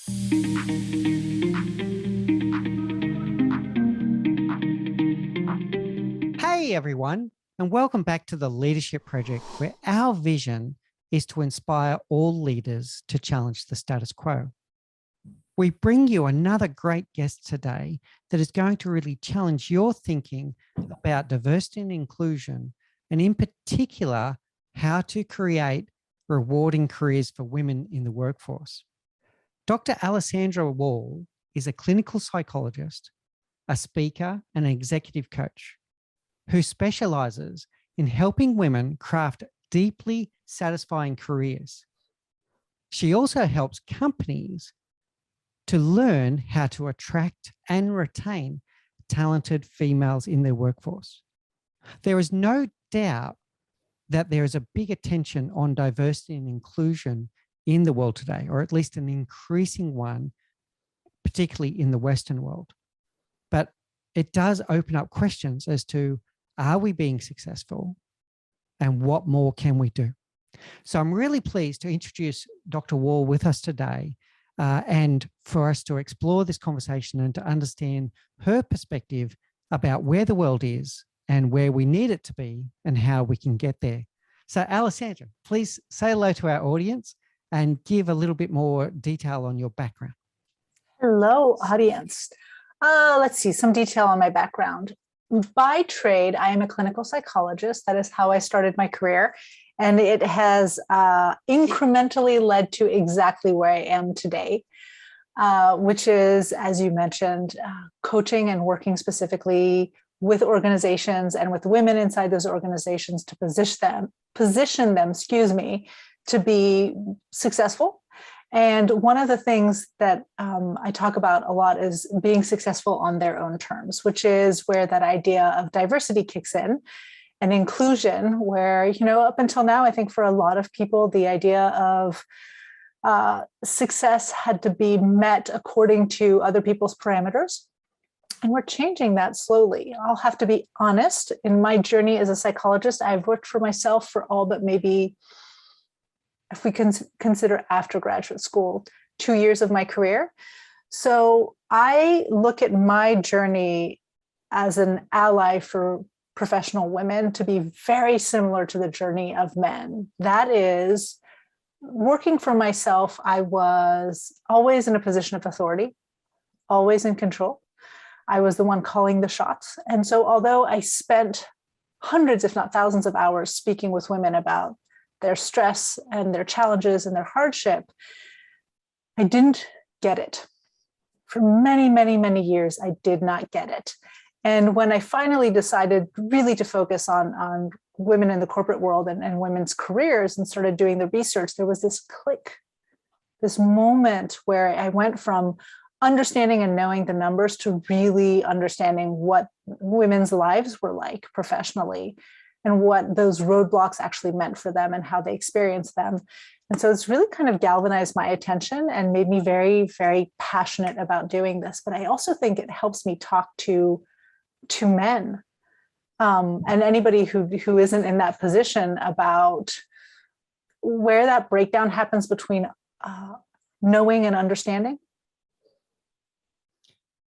Hey everyone, and welcome back to the Leadership Project, where our vision is to inspire all leaders to challenge the status quo. We bring you another great guest today that is going to really challenge your thinking about diversity and inclusion, and in particular, how to create rewarding careers for women in the workforce. Dr. Alessandra Wall is a clinical psychologist, a speaker, and an executive coach who specializes in helping women craft deeply satisfying careers. She also helps companies to learn how to attract and retain talented females in their workforce. There is no doubt that there is a big attention on diversity and inclusion in the world today, or at least an increasing one, particularly in the Western world. But it does open up questions as to, are we being successful, and what more can we do? So I'm really pleased to introduce Dr. Wall with us today, and for us to explore this conversation and to understand her perspective about where the world is and where we need it to be and how we can get there. So Alessandra, please say hello to our audience and give a little bit more detail on your background. Hello, audience. Let's see, some detail on my background. By trade, I am a clinical psychologist. That is how I started my career. And it has incrementally led to exactly where I am today, which is, as you mentioned, coaching and working specifically with organizations and with women inside those organizations to position them, to be successful. And one of the things that I talk about a lot is being successful on their own terms, which is where that idea of diversity kicks in, and inclusion, where, up until now, I think for a lot of people, the idea of success had to be met according to other people's parameters. And we're changing that slowly. I'll have to be honest. In my journey as a psychologist, I've worked for myself for all but maybe, if we can consider after graduate school, 2 years of my career. So I look at my journey as an ally for professional women to be very similar to the journey of men. That is, working for myself, I was always in a position of authority, always in control. I was the one calling the shots. And so although I spent hundreds, if not thousands of hours speaking with women about their stress and their challenges and their hardship, I didn't get it. For many, many, many years, I did not get it. And when I finally decided really to focus on women in the corporate world and women's careers and started doing the research, there was this click, this moment where I went from understanding and knowing the numbers to really understanding what women's lives were like professionally, and what those roadblocks actually meant for them and how they experienced them. And so it's really kind of galvanized my attention and made me very, very passionate about doing this. But I also think it helps me talk to men and anybody who isn't in that position about where that breakdown happens between knowing and understanding.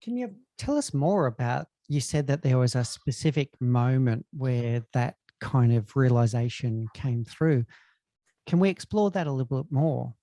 Can you tell us more about, you said that there was a specific moment where that kind of realization came through. Can we explore that a little bit more?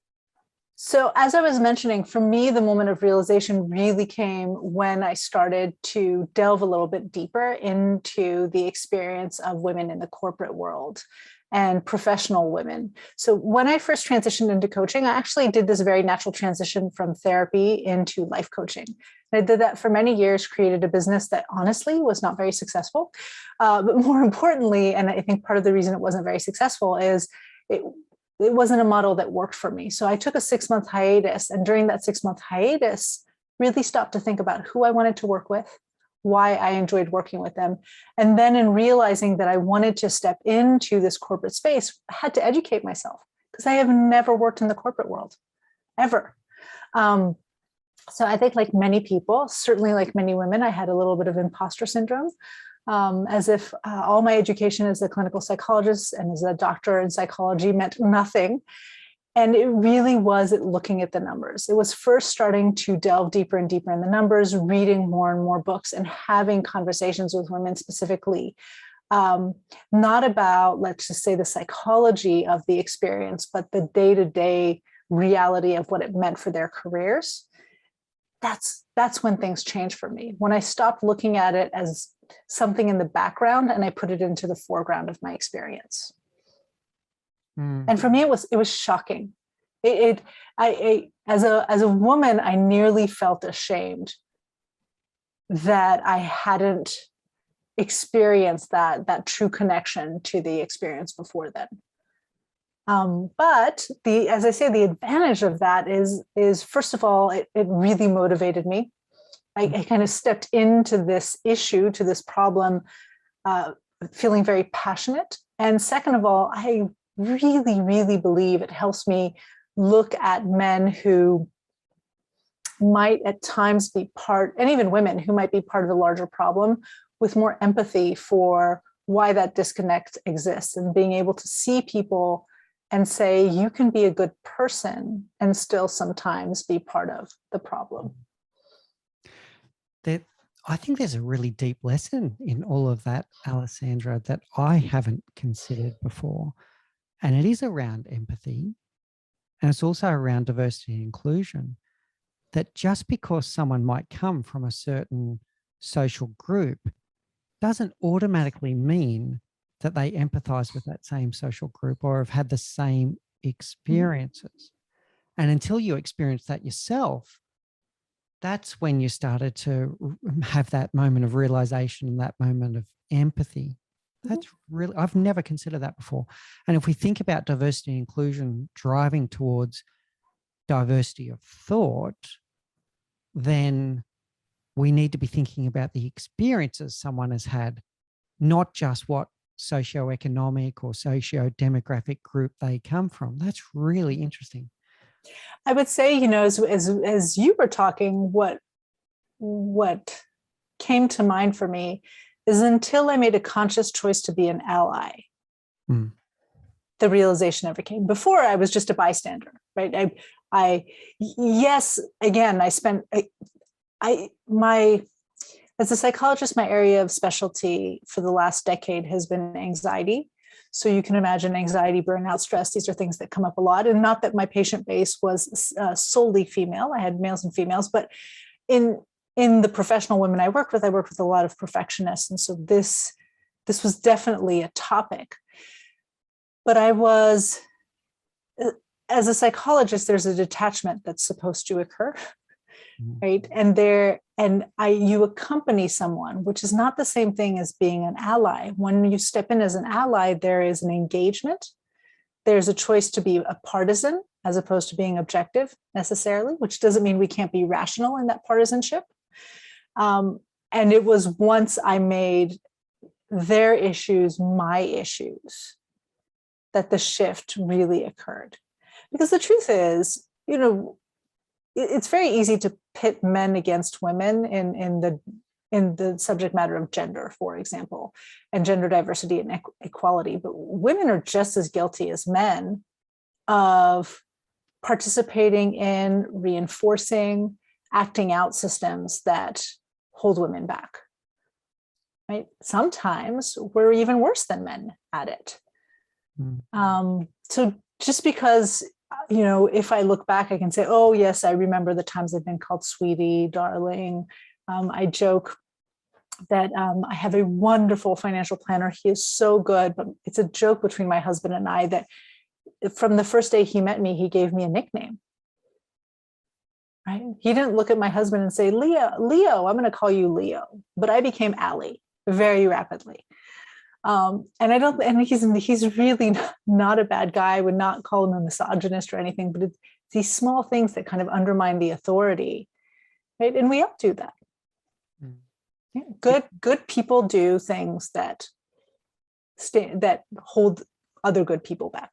So as I was mentioning, for me, the moment of realization really came when I started to delve a little bit deeper into the experience of women in the corporate world and professional women. So when I first transitioned into coaching, I actually did this very natural transition from therapy into life coaching. And I did that for many years, created a business that honestly was not very successful. But more importantly, and I think part of the reason it wasn't very successful is it wasn't a model that worked for me. So I took a 6-month hiatus, and during that 6-month hiatus, really stopped to think about who I wanted to work with, why I enjoyed working with them. And then in realizing that I wanted to step into this corporate space, I had to educate myself because I have never worked in the corporate world, ever. So I think like many people, certainly like many women, I had a little bit of imposter syndrome, as if all my education as a clinical psychologist and as a doctor in psychology meant nothing. And it really was looking at the numbers. It was first starting to delve deeper and deeper in the numbers, reading more and more books and having conversations with women specifically, not about, let's just say, the psychology of the experience, but the day-to-day reality of what it meant for their careers. That's when things changed for me. When I stopped looking at it as something in the background and I put it into the foreground of my experience. And for me, it was shocking. As a woman, I nearly felt ashamed that I hadn't experienced that true connection to the experience before then. But as I say, the advantage of that is first of all, it really motivated me. I kind of stepped into this issue, to this problem, feeling very passionate. And second of all, I really, really believe it helps me look at men who might at times be part, and even women who might be part of the larger problem, with more empathy for why that disconnect exists, and being able to see people and say, you can be a good person and still sometimes be part of the problem. I think there's a really deep lesson in all of that, Alessandra, that I haven't considered before. And it is around empathy. And it's also around diversity and inclusion. That just because someone might come from a certain social group doesn't automatically mean that they empathize with that same social group or have had the same experiences. And until you experience that yourself, that's when you started to have that moment of realization and that moment of empathy. That's really, I've never considered that before. And if we think about diversity and inclusion driving towards diversity of thought, then we need to be thinking about the experiences someone has had, not just what socioeconomic or socio-demographic group they come from. That's really interesting. I would say, as you were talking, what came to mind for me is until I made a conscious choice to be an ally, the realization never came. Before, I was just a bystander, right? Yes, again, as a psychologist, my area of specialty for the last decade has been anxiety. So you can imagine anxiety, burnout, stress. These are things that come up a lot. And not that my patient base was solely female. I had males and females, but in the professional women I worked with a lot of perfectionists. And so this was definitely a topic. But as a psychologist, there's a detachment that's supposed to occur, right? And you accompany someone, which is not the same thing as being an ally. When you step in as an ally, there is an engagement. There's a choice to be a partisan as opposed to being objective necessarily, which doesn't mean we can't be rational in that partisanship. And it was once I made their issues my issues that the shift really occurred. Because the truth is, it's very easy to pit men against women in the subject matter of gender, for example, and gender diversity and equality. But women are just as guilty as men of participating in, reinforcing, acting out systems that hold women back. Right? Sometimes we're even worse than men at it. So just because, if I look back, I can say, oh, yes, I remember the times I've been called sweetie, darling. I joke that I have a wonderful financial planner. He is so good, but it's a joke between my husband and I that from the first day he met me, he gave me a nickname. Right? He didn't look at my husband and say, Leo, I'm going to call you Leo, but I became Ally very rapidly. And he's really not a bad guy. I would not call him a misogynist or anything, but it's these small things that kind of undermine the authority, right? And we all do that. Good people do things that hold other good people back.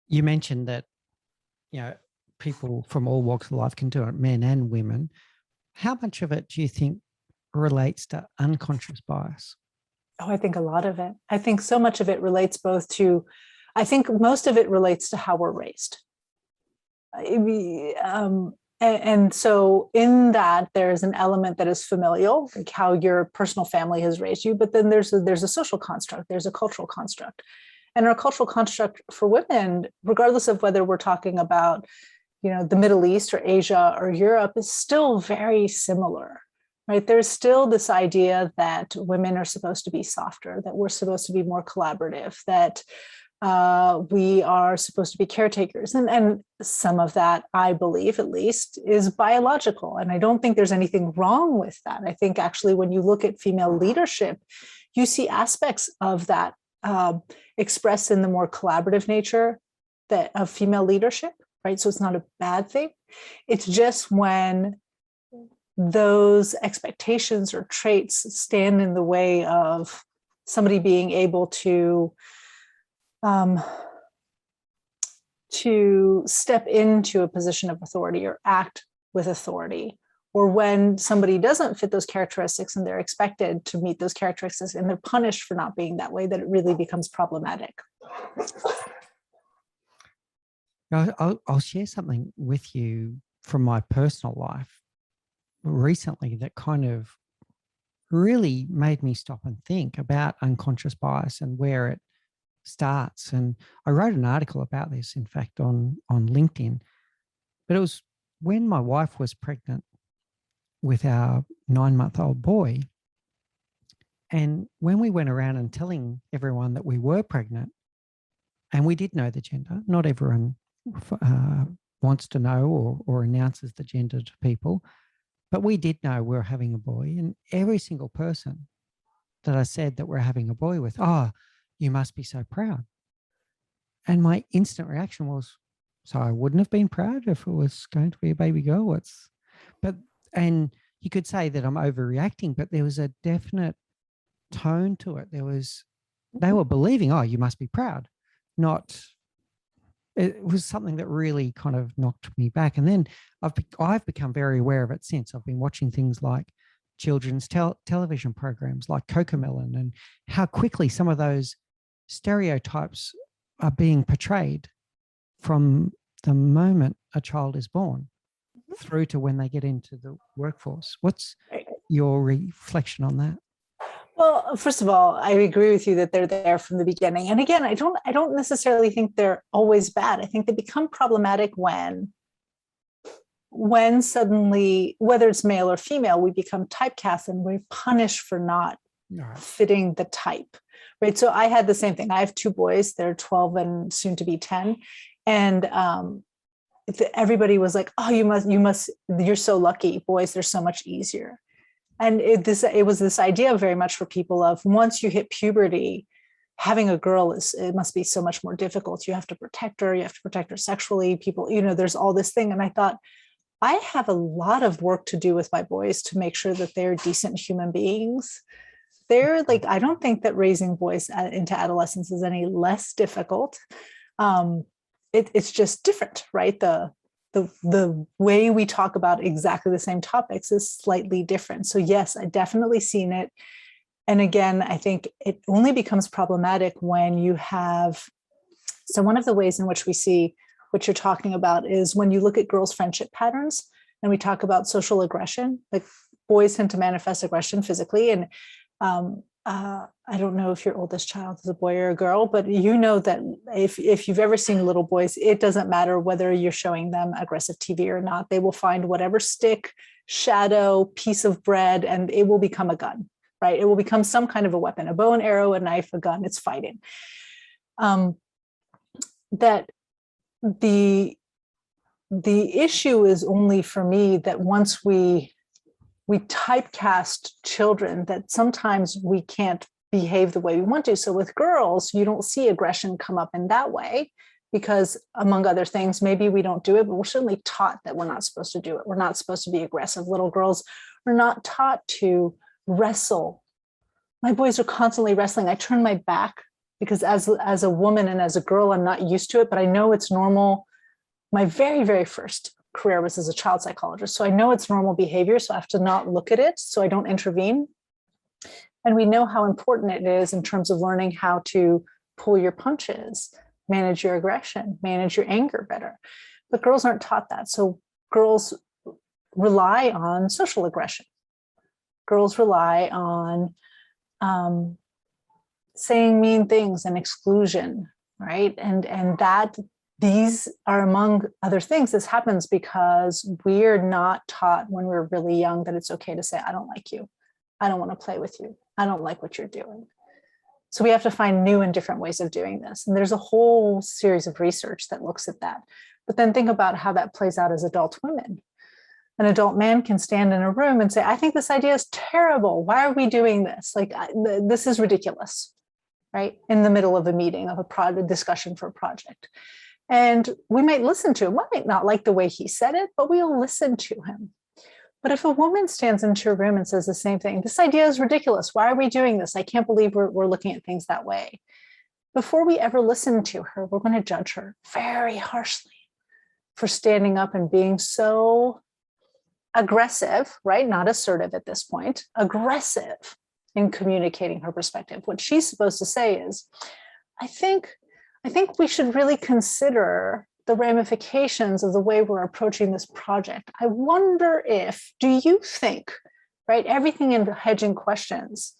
You mentioned that, people from all walks of life can do it, men and women. How much of it do you think relates to unconscious bias? Oh, I think a lot of it. I think so much of it relates both to I think most of it relates to how we're raised. And so in that, there's an element that is familial, like how your personal family has raised you, but then there's a social construct, there's a cultural construct. And our cultural construct for women, regardless of whether we're talking about, the Middle East or Asia or Europe, is still very similar, right? There's still this idea that women are supposed to be softer, that we're supposed to be more collaborative, that we are supposed to be caretakers. And some of that, I believe at least, is biological. And I don't think there's anything wrong with that. I think actually when you look at female leadership, you see aspects of that expressed in the more collaborative nature of female leadership, right? So it's not a bad thing. It's just when those expectations or traits stand in the way of somebody being able to step into a position of authority or act with authority, or when somebody doesn't fit those characteristics and they're expected to meet those characteristics and they're punished for not being that way, that it really becomes problematic. I'll share something with you from my personal life recently that kind of really made me stop and think about unconscious bias and where it starts. And I wrote an article about this, in fact, on LinkedIn, but it was when my wife was pregnant with our 9-month-old boy. And when we went around and telling everyone that we were pregnant, and we did know the gender, not everyone wants to know or announces the gender to people, but we did know we were having a boy. And every single person that I said that we're having a boy with, oh, you must be so proud. And my instant reaction was, so I wouldn't have been proud if it was going to be a baby girl. And you could say that I'm overreacting, but there was a definite tone to it. They were believing, oh, you must be proud. It was something that really kind of knocked me back. And then I've become very aware of it since. I've been watching things like children's television programs like Cocomelon, and how quickly some of those stereotypes are being portrayed from the moment a child is born through to when they get into the workforce. What's your reflection on that? Well, first of all, I agree with you that they're there from the beginning. And again, I don't necessarily think they're always bad. I think they become problematic when suddenly, whether it's male or female, we become typecast and we're punished for not fitting the type, right? So I had the same thing. I have 2 boys. They're 12 and soon to be 10. And everybody was like, oh, you're so lucky. Boys, they're so much easier. And it was this idea very much for people of, once you hit puberty, having a girl it must be so much more difficult. You have to protect her. You have to protect her sexually. People, there's all this thing. And I thought, I have a lot of work to do with my boys to make sure that they're decent human beings. They're like, I don't think that raising boys into adolescence is any less difficult. It's just different, right? The way we talk about exactly the same topics is slightly different. So yes, I definitely seen it. And again, I think it only becomes problematic when you have, so one of the ways in which we see what you're talking about is when you look at girls' friendship patterns and we talk about social aggression, like boys tend to manifest aggression physically. And I don't know if your oldest child is a boy or a girl, but you know that if you've ever seen little boys, it doesn't matter whether you're showing them aggressive TV or not. They will find whatever stick, shadow, piece of bread, and it will become a gun, right? It will become some kind of a weapon, a bow and arrow, a knife, a gun, it's fighting. That the issue is only for me that once we typecast children, that sometimes we can't behave the way we want to. So with girls, you don't see aggression come up in that way because, among other things, maybe we don't do it, but we're certainly taught that we're not supposed to do it. We're not supposed to be aggressive. Little girls are not taught to wrestle. My boys are constantly wrestling. I turn my back because as a woman and as a girl, I'm not used to it, but I know it's normal. My very, very first career was as a child psychologist. So I know it's normal behavior. So I have to not look at it so I don't intervene. And we know how important it is in terms of learning how to pull your punches, manage your aggression, manage your anger better. But girls aren't taught that. So girls rely on social aggression. Girls rely on saying mean things and exclusion, right? And that these are, among other things, this happens because we're not taught when we're really young that it's okay to say, I don't like you. I don't want to play with you. I don't like what you're doing. So we have to find new and different ways of doing this. And there's a whole series of research that looks at that. But then think about how that plays out as adult women. An adult man can stand in a room and say, I think this idea is terrible. Why are we doing this? Like, this is ridiculous, right? In the middle of a meeting, of a discussion for a project. And we might listen to him. We might not like the way he said it, but we'll listen to him. But if a woman stands into a room and says the same thing, this idea is ridiculous. Why are we doing this? I can't believe we're looking at things that way. Before we ever listen to her, we're going to judge her very harshly for standing up and being so aggressive, right? Not assertive at this point, aggressive in communicating her perspective. What she's supposed to say is, I think we should really consider the ramifications of the way we're approaching this project. I wonder if, do you think, right? Everything in hedging questions,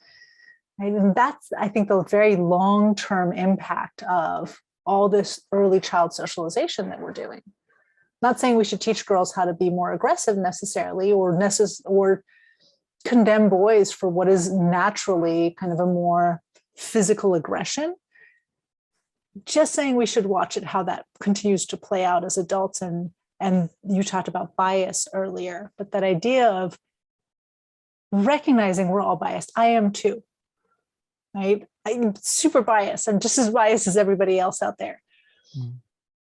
right? And that's, I think, the very long-term impact of all this early child socialization that we're doing. Not saying we should teach girls how to be more aggressive necessarily, or condemn boys for what is naturally kind of a more physical aggression. Just saying we should watch it, how that continues to play out as adults. And you talked about bias earlier, but that idea of recognizing we're all biased. I am too, right? I'm super biased. I'm just as biased as everybody else out there. Mm.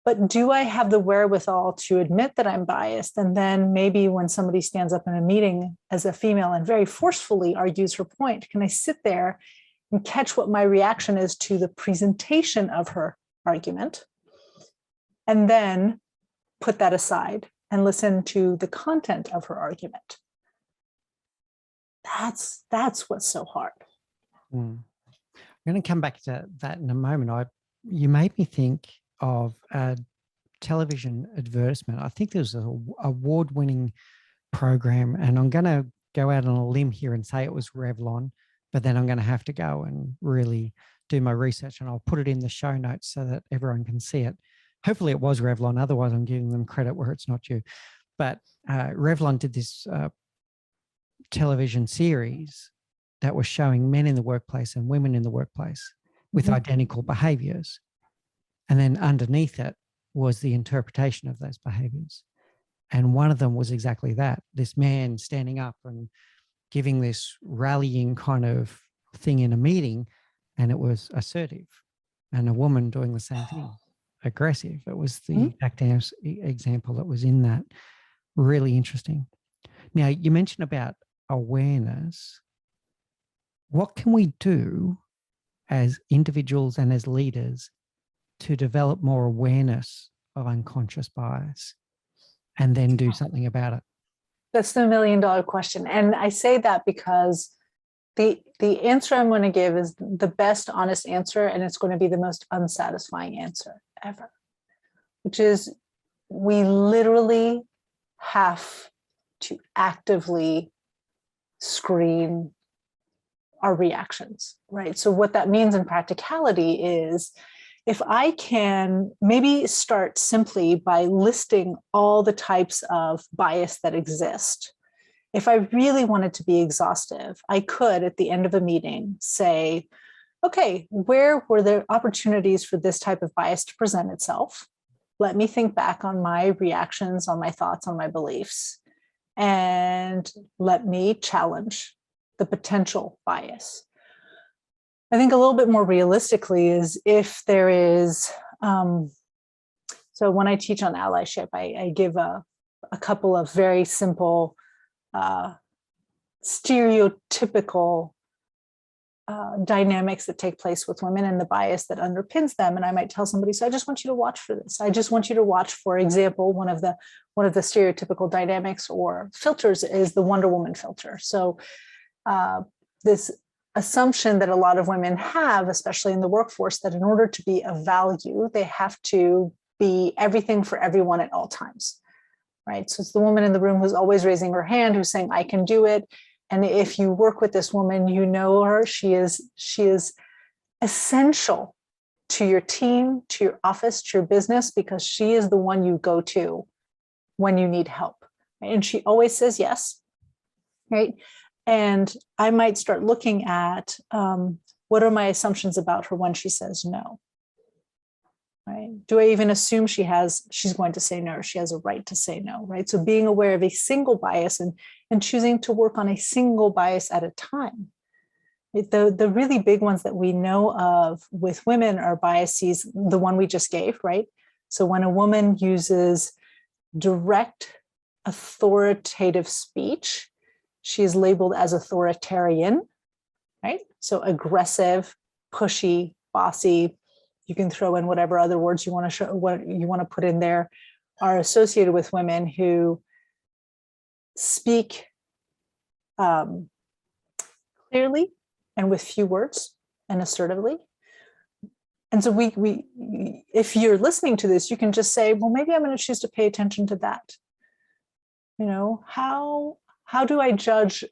But do I have the wherewithal to admit that I'm biased? And then maybe when somebody stands up in a meeting as a female and very forcefully argues her point, can I sit there and catch what my reaction is to the presentation of her argument, and then put that aside and listen to the content of her argument? That's what's so hard. I'm going to come back to that in a moment. You made me think of a television advertisement. I think there's an award-winning program, and I'm going to go out on a limb here and say it was Revlon, but then I'm going to have to go and really do my research, and I'll put it in the show notes so that everyone can see it. Hopefully it was Revlon. Otherwise, I'm giving them credit where it's not due. But Revlon did this television series that was showing men in the workplace and women in the workplace with identical behaviors. And then underneath it was the interpretation of those behaviors. And one of them was exactly that, this man standing up and giving this rallying kind of thing in a meeting, and it was assertive. And a woman doing the same thing, aggressive. It was the exact example that was in that. Really interesting. Now, you mentioned about awareness. What can we do as individuals and as leaders to develop more awareness of unconscious bias and then do something about it? That's the $1 million question. And I say that because the answer I'm going to give is the best honest answer, and it's going to be the most unsatisfying answer ever, which is we literally have to actively screen our reactions, right? So what that means in practicality is, if I can maybe start simply by listing all the types of bias that exist. If I really wanted to be exhaustive, I could, at the end of a meeting, say, okay, where were there opportunities for this type of bias to present itself? Let me think back on my reactions, on my thoughts, on my beliefs, and let me challenge the potential bias. I think a little bit more realistically is if there is, so when I teach on allyship, I give a couple of very simple, stereotypical dynamics that take place with women and the bias that underpins them. And I might tell somebody, so I just want you to watch for this. I just want you to watch, for example, one of the stereotypical dynamics or filters is the Wonder Woman filter. So this assumption that a lot of women have, especially in the workforce, that in order to be of value, they have to be everything for everyone at all times, right? So it's the woman in the room who's always raising her hand, who's saying, I can do it. And if you work with this woman, you know her, she is essential to your team, to your office, to your business, because she is the one you go to when you need help. Right? And she always says yes, right? And I might start looking at what are my assumptions about her when she says no, right? Do I even assume she's going to say no, or she has a right to say no, right? So being aware of a single bias and choosing to work on a single bias at a time. The really big ones that we know of with women are biases, the one we just gave, right? So when a woman uses direct authoritative speech, she is labeled as authoritarian, right? So aggressive, pushy, bossy, you can throw in whatever other words you want to show, what you want to put in there, are associated with women who speak clearly and with few words and assertively. And so we if you're listening to this, you can just say, well, maybe I'm going to choose to pay attention to that. You know, how do I judge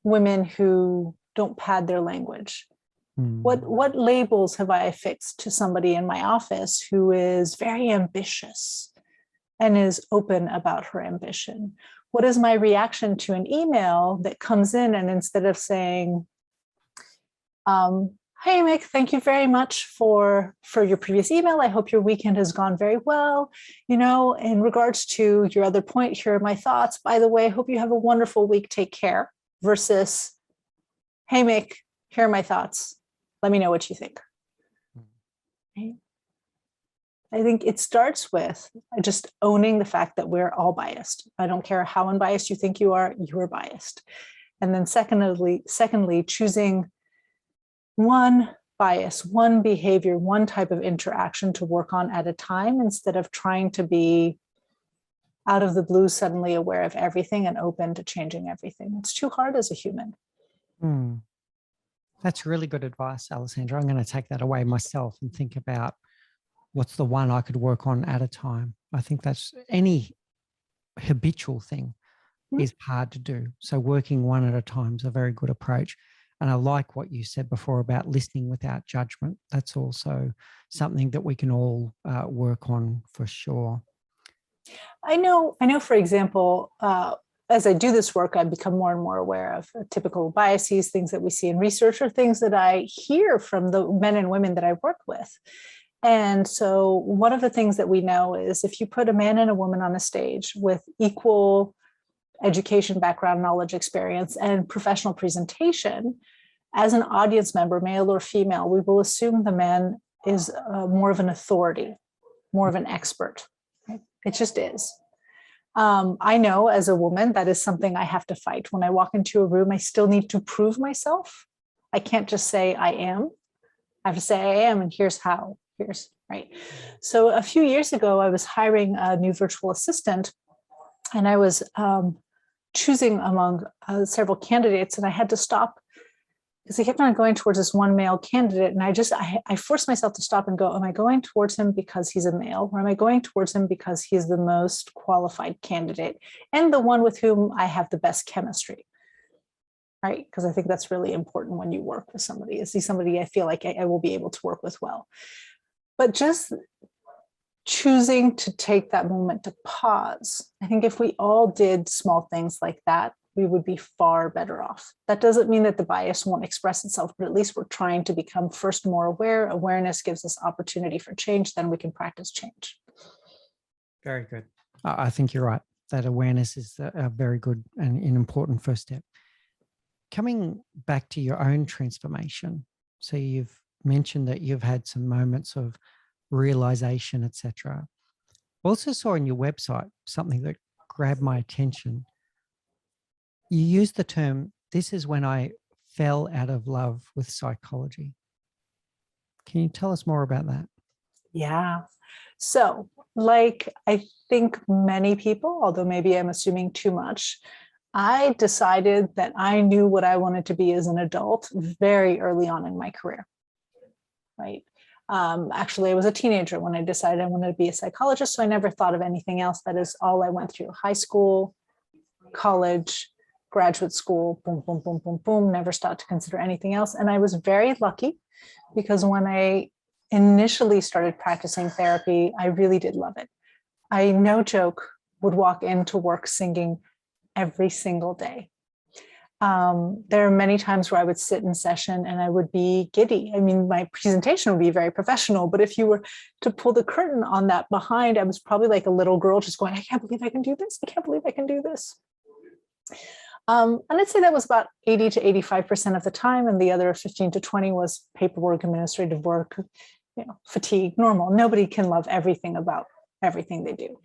women who don't pad their language? What labels have I affixed to somebody in my office who is very ambitious and is open about her ambition? What is my reaction to an email that comes in, and instead of saying, hey, Mick, thank you very much for your previous email. I hope your weekend has gone very well. You know, in regards to your other point, here are my thoughts. By the way, I hope you have a wonderful week. Take care. Versus, hey, Mick, here are my thoughts. Let me know what you think. Right? I think it starts with just owning the fact that we're all biased. I don't care how unbiased you think you are biased. And then secondly, choosing one bias, one behavior, one type of interaction to work on at a time, instead of trying to be out of the blue suddenly aware of everything and open to changing everything. It's too hard as a human. That's really good advice, Alessandra. I'm going to take that away myself and think about what's the one I could work on at a time. I think that's any habitual thing is hard to do. So working one at a time is a very good approach. And I like what you said before about listening without judgment. That's also something that we can all work on for sure. I know, for example, as I do this work, I become more and more aware of typical biases, things that we see in research, or things that I hear from the men and women that I work with. And so one of the things that we know is if you put a man and a woman on a stage with equal education, background, knowledge, experience, and professional presentation, as an audience member, male or female, we will assume the man is more of an authority, more of an expert. Right? It just is. I know as a woman, that is something I have to fight. When I walk into a room, I still need to prove myself. I can't just say I am. I have to say I am, and here's how. Right. So a few years ago, I was hiring a new virtual assistant, and I was choosing among several candidates, and I had to stop because he kept on going towards this one male candidate. And I forced myself to stop and go, am I going towards him because he's a male, or am I going towards him because he's the most qualified candidate and the one with whom I have the best chemistry? Right? Because I think that's really important when you work with somebody, is see somebody I feel like I will be able to work with well. But just choosing to take that moment to pause. I think if we all did small things like that, we would be far better off. That doesn't mean that the bias won't express itself, but at least we're trying to become first more aware. Awareness gives us opportunity for change, then we can practice change. Very good. I think you're right. That awareness is a very good and an important first step. Coming back to your own transformation. So you've mentioned that you've had some moments of realization, etc. Also saw on your website something that grabbed my attention. You used the term, this is when I fell out of love with psychology. Can you tell us more about that? Yeah. So like I think many people, although maybe I'm assuming too much, I decided that I knew what I wanted to be as an adult very early on in my career, right? Actually, I was a teenager when I decided I wanted to be a psychologist, so I never thought of anything else. That is all I went through: high school, college, graduate school, boom, boom, boom, boom, boom, never stopped to consider anything else. And I was very lucky because when I initially started practicing therapy, I really did love it. I, no joke, would walk into work singing every single day. There are many times where I would sit in session and I would be giddy. I mean, my presentation would be very professional, but if you were to pull the curtain on that behind, I was probably like a little girl just going, I can't believe I can do this. I can't believe I can do this. And I'd say that was about 80 to 85% of the time. And the other 15 to 20 was paperwork, administrative work, fatigue, normal. Nobody can love everything about everything they do.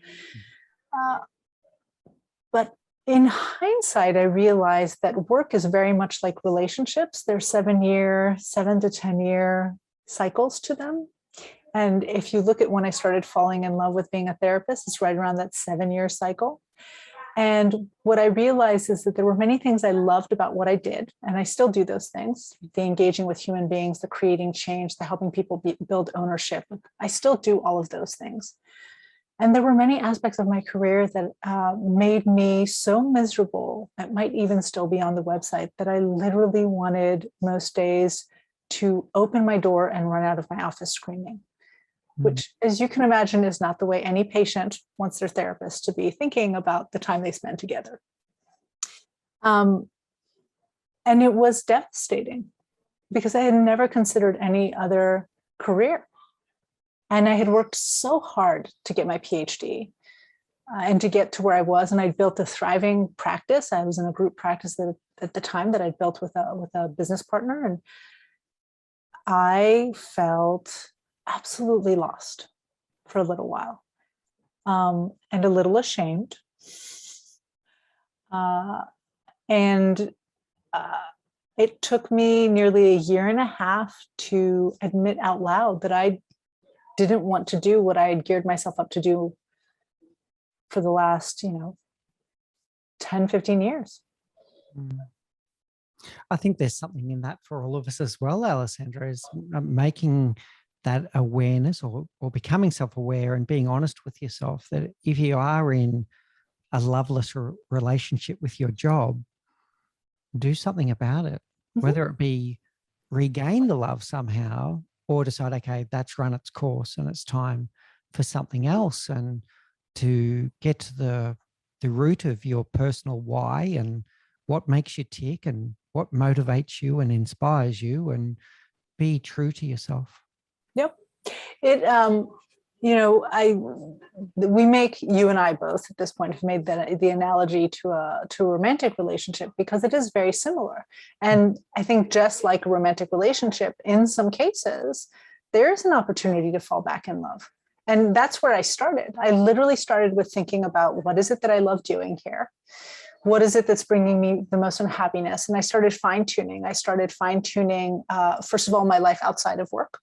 But in hindsight, I realized that work is very much like relationships. There's 7 to 10 year cycles to them. And if you look at when I started falling in love with being a therapist, it's right around that 7-year cycle. And what I realized is that there were many things I loved about what I did, and I still do those things: the engaging with human beings, the creating change, the helping people build ownership. I still do all of those things. And there were many aspects of my career that made me so miserable, that might even still be on the website, that I literally wanted most days to open my door and run out of my office screaming. Which, as you can imagine, is not the way any patient wants their therapist to be thinking about the time they spend together. And it was devastating because I had never considered any other career. And I had worked so hard to get my PhD and to get to where I was. And I'd built a thriving practice. I was in a group practice at the time that I'd built with a business partner. And I felt absolutely lost for a little while, and a little ashamed. It took me nearly a year and a half to admit out loud that I didn't want to do what I had geared myself up to do for the last, 10, 15 years. I think there's something in that for all of us as well, Alessandra, is making that awareness or becoming self-aware and being honest with yourself that if you are in a loveless relationship with your job, do something about it, whether it be regain the love somehow or decide, okay, that's run its course and it's time for something else, and to get to the root of your personal why and what makes you tick and what motivates you and inspires you, and be true to yourself. Yep. We make, you and I both at this point have made the analogy to a romantic relationship because it is very similar. And I think just like a romantic relationship, in some cases, there is an opportunity to fall back in love. And that's where I started. I literally started with thinking about, what is it that I love doing here? What is it that's bringing me the most unhappiness? And I started fine-tuning. First of all, my life outside of work.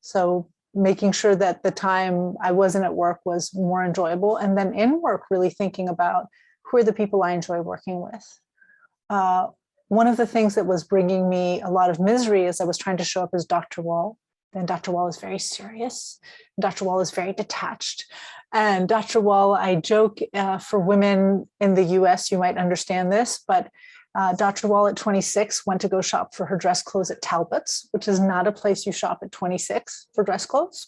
So making sure that the time I wasn't at work was more enjoyable. And then in work, really thinking about who are the people I enjoy working with. One of the things that was bringing me a lot of misery is I was trying to show up as Dr. Wall. Then Dr. Wall is very serious. Dr. Wall is very detached. And Dr. Wall, I joke, for women in the US, you might understand this, but Dr. Wall at 26 went to go shop for her dress clothes at Talbot's, which is not a place you shop at 26 for dress clothes.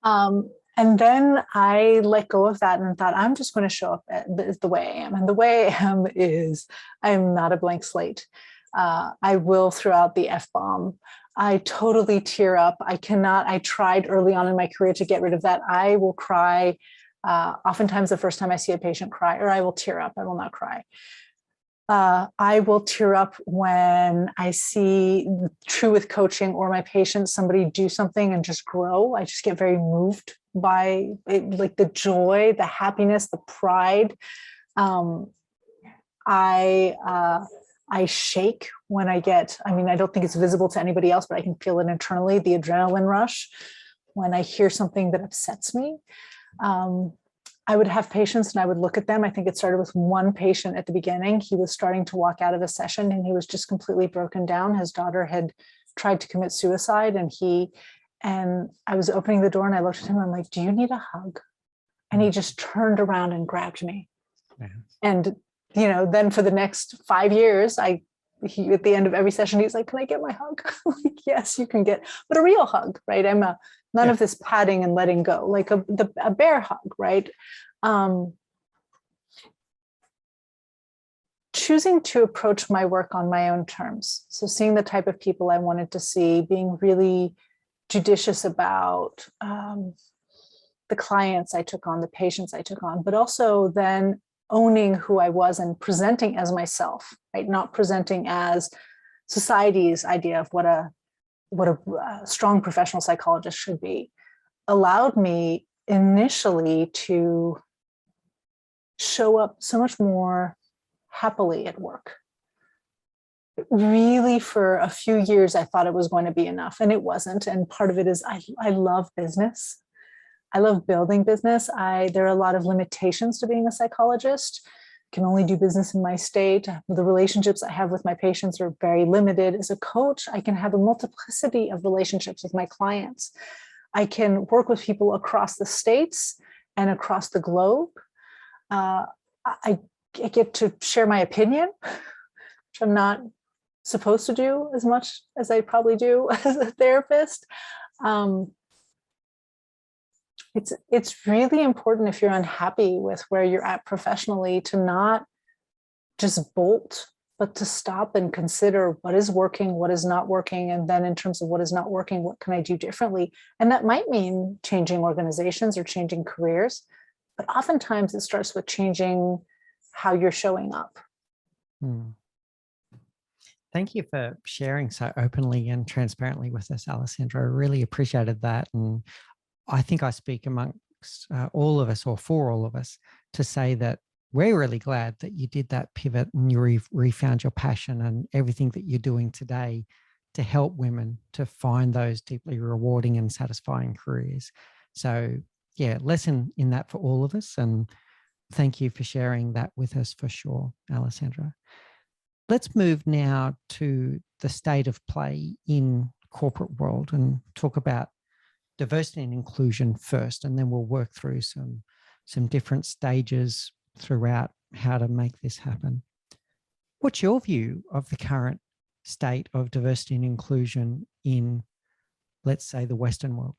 And then I let go of that and thought, I'm just going to show up the way I am. And the way I am is I am not a blank slate. I will throw out the F-bomb. I totally tear up. I tried early on in my career to get rid of that. I will cry. Oftentimes the first time I see a patient cry, or I will tear up. I will not cry. I will tear up when I see, true with coaching or my patients, somebody do something and just grow. I just get very moved by it, like the joy, the happiness, the pride. I shake when I don't think it's visible to anybody else, but I can feel it internally, the adrenaline rush when I hear something that upsets me. I would have patients and I would look at them. I think it started with one patient at the beginning. He was starting to walk out of a session and he was just completely broken down. His daughter had tried to commit suicide, and I was opening the door and I looked at him and I'm like, do you need a hug? And he just turned around and grabbed me. Yeah. And, then for the next 5 years, at the end of every session, he's like, can I get my hug? I'm like, yes, you can get, but a real hug, right? None of this patting and letting go, like a bear hug, right? Choosing to approach my work on my own terms. So seeing the type of people I wanted to see, being really judicious about the clients I took on, the patients I took on, but also then owning who I was and presenting as myself, right? Not presenting as society's idea of what a strong professional psychologist should be, allowed me initially to show up so much more happily at work. Really, for a few years, I thought it was going to be enough, and it wasn't. And part of it is I love business. I love building business. There are a lot of limitations to being a psychologist. I can only do business in my state. The relationships I have with my patients are very limited. As a coach, I can have a multiplicity of relationships with my clients. I can work with people across the states and across the globe. I get to share my opinion, which I'm not supposed to do as much as I probably do as a therapist. It's really important, if you're unhappy with where you're at professionally, to not just bolt, but to stop and consider what is working, what is not working. And then in terms of what is not working, what can I do differently? And that might mean changing organizations or changing careers, but oftentimes it starts with changing how you're showing up. Thank you for sharing so openly and transparently with us, Alessandra. I really appreciated that. And I think I speak amongst all of us, or for all of us, to say that we're really glad that you did that pivot and you refound your passion and everything that you're doing today to help women to find those deeply rewarding and satisfying careers. So yeah, lesson in that for all of us. And thank you for sharing that with us for sure, Alessandra. Let's move now to the state of play in corporate world and talk about diversity and inclusion first, and then we'll work through some different stages throughout how to make this happen. What's your view of the current state of diversity and inclusion in, let's say, the Western world?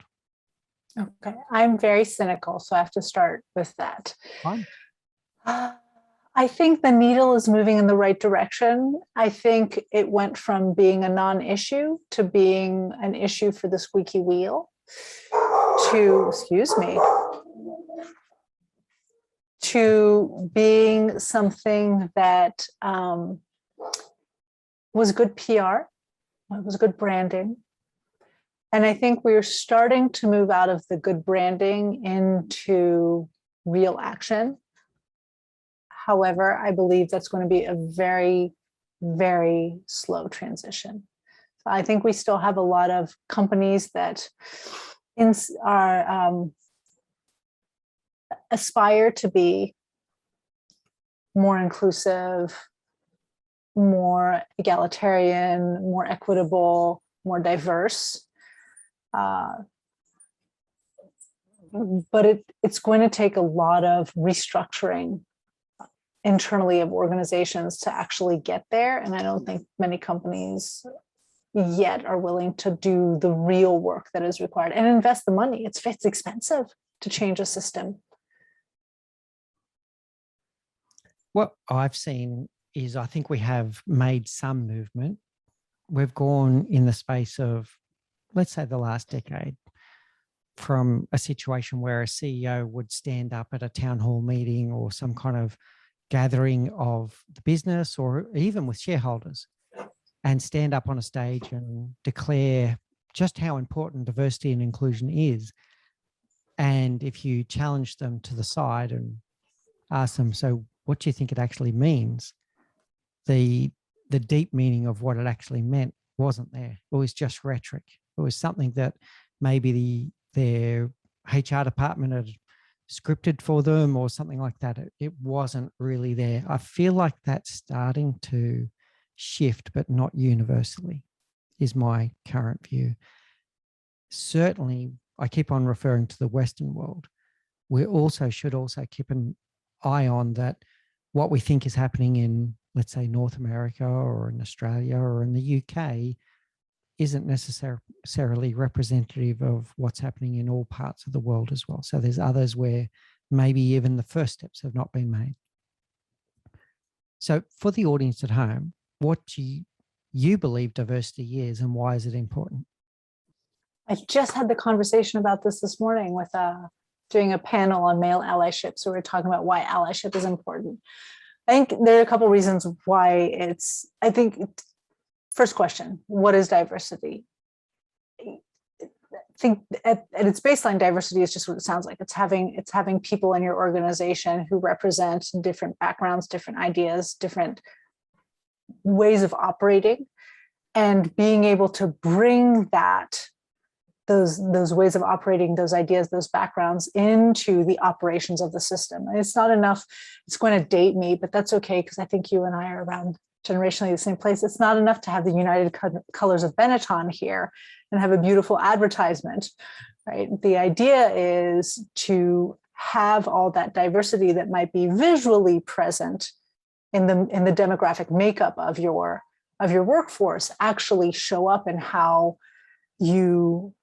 Okay, I'm very cynical, so I have to start with that. Fine. I think the needle is moving in the right direction. I think it went from being a non-issue to being an issue for the squeaky wheel to being something that was good PR, it was good branding. And I think we're starting to move out of the good branding into real action. However, I believe that's going to be a very, very slow transition. So I think we still have a lot of companies that aspire to be more inclusive, more egalitarian, more equitable, more diverse. But it's going to take a lot of restructuring internally of organizations to actually get there. And I don't think many companies yet are willing to do the real work that is required and invest the money. It's expensive to change a system. What I've seen is I think we have made some movement. We've gone in the space of, let's say, the last decade, from a situation where a CEO would stand up at a town hall meeting or some kind of gathering of the business, or even with shareholders, and stand up on a stage and declare just how important diversity and inclusion is. And if you challenge them to the side and ask them, so what do you think it actually means? The deep meaning of what it actually meant wasn't there. It was just rhetoric. It was something that maybe their HR department had scripted for them or something like that. It wasn't really there. I feel like that's starting to shift, but not universally, is my current view. Certainly, I keep on referring to the Western world. We should also keep an eye on that what we think is happening in, let's say, North America or in Australia or in the UK isn't necessarily representative of what's happening in all parts of the world as well. So there's others where maybe even the first steps have not been made. So for the audience at home, what do you believe diversity is and why is it important? I just had the conversation about this morning with doing a panel on male allyship. So we're talking about why allyship is important. I think there are a couple of reasons why first question, what is diversity? I think at its baseline, diversity is just what it sounds like. It's having people in your organization who represent different backgrounds, different ideas, different ways of operating, and being able to bring those ways of operating, those ideas, those backgrounds into the operations of the system. And it's not enough, it's going to date me, but that's okay, because I think you and I are around generationally the same place. It's not enough to have the United Colors of Benetton here and have a beautiful advertisement, right? The idea is to have all that diversity that might be visually present in the demographic makeup of your workforce actually show up in how you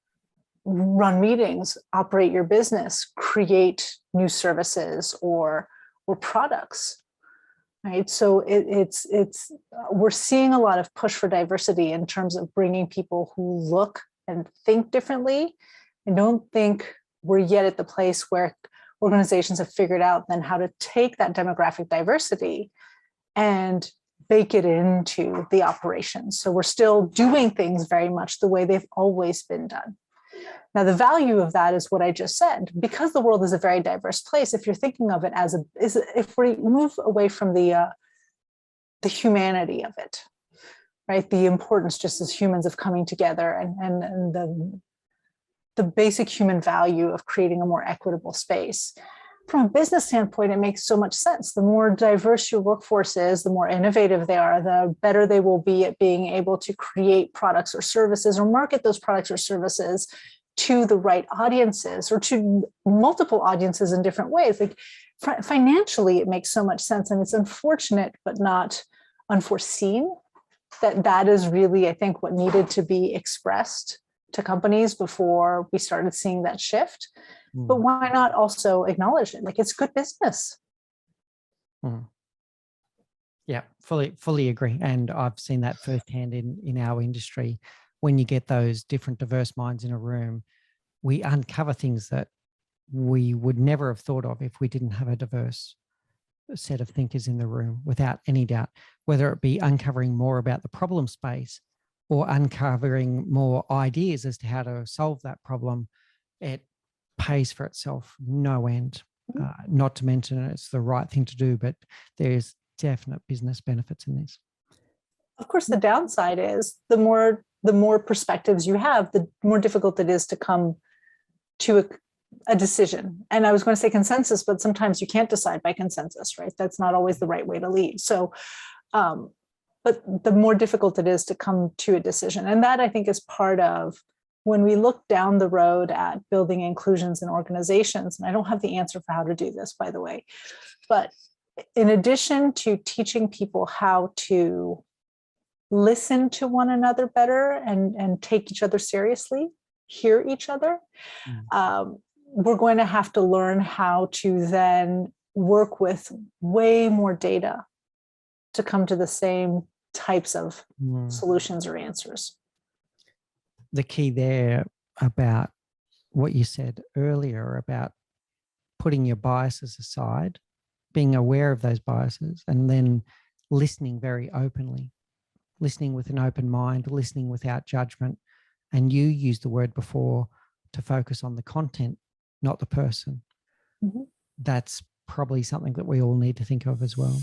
run meetings, operate your business, create new services or products. Right. So it's we're seeing a lot of push for diversity in terms of bringing people who look and think differently. I don't think we're yet at the place where organizations have figured out then how to take that demographic diversity and bake it into the operations. So we're still doing things very much the way they've always been done. Now, the value of that is what I just said, because the world is a very diverse place. If you're thinking of it if we move away from the humanity of it, right? The importance just as humans of coming together and the basic human value of creating a more equitable space. From a business standpoint, it makes so much sense. The more diverse your workforce is, the more innovative they are, the better they will be at being able to create products or services or market those products or services to the right audiences or to multiple audiences in different ways. Like financially, it makes so much sense. And it's unfortunate, but not unforeseen, that is really, I think, what needed to be expressed to companies before we started seeing that shift. But why not also acknowledge it? Like, it's good business. Yeah, fully agree. And I've seen that firsthand in our industry. When you get those different diverse minds in a room, we uncover things that we would never have thought of if we didn't have a diverse set of thinkers in the room, without any doubt, whether it be uncovering more about the problem space or uncovering more ideas as to how to solve that problem. It pays for itself no end. Not to mention it's the right thing to do, but there's definite business benefits in this. Of course, the downside is the more perspectives you have, the more difficult it is to come to a decision. And I was going to say consensus, but sometimes you can't decide by consensus, right? That's not always the right way to lead. So, but the more difficult it is to come to a decision. And that, I think, is part of when we look down the road at building inclusions in organizations. And I don't have the answer for how to do this, by the way, but in addition to teaching people how to listen to one another better and take each other seriously, hear each other, we're going to have to learn how to then work with way more data to come to the same types of solutions or answers. The key there about what you said earlier about putting your biases aside, being aware of those biases, and then listening very openly, listening with an open mind, listening without judgment. And you used the word before to focus on the content, not the person. That's probably something that we all need to think of as well.